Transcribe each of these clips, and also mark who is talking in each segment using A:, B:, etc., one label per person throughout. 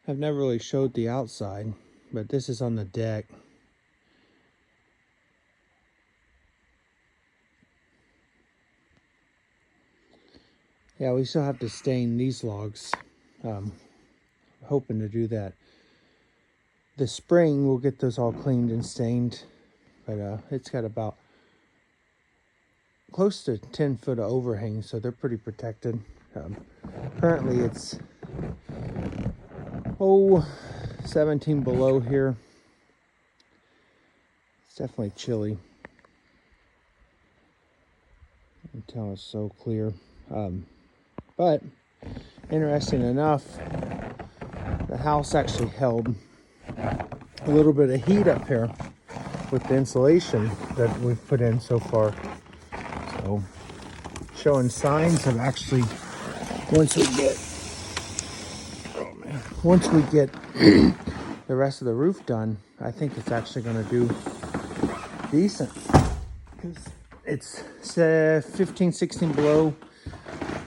A: I've never really showed the outside, but this is on the deck. Yeah, we still have to stain these logs. Hoping to do that this spring. We'll get those all cleaned and stained, but it's got about close to 10 foot of overhang, so they're pretty protected. Currently it's 17 below here. It's definitely chilly. You can tell it's so clear. But interesting enough, the house actually held a little bit of heat up here with the insulation that we've put in so far. So showing signs of actually, once we get the rest of the roof done, I think it's actually going to do decent, because it's 15, 16 below.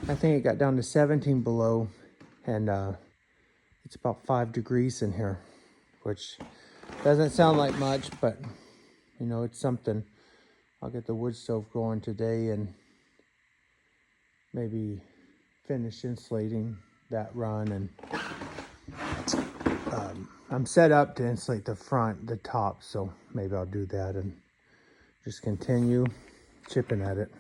A: I think it got down to 17 below, and it's about 5 degrees in here, which doesn't sound like much, but you know, it's something. I'll get the wood stove going today and maybe finish insulating that run. And I'm set up to insulate the top, so maybe I'll do that and just continue chipping at it.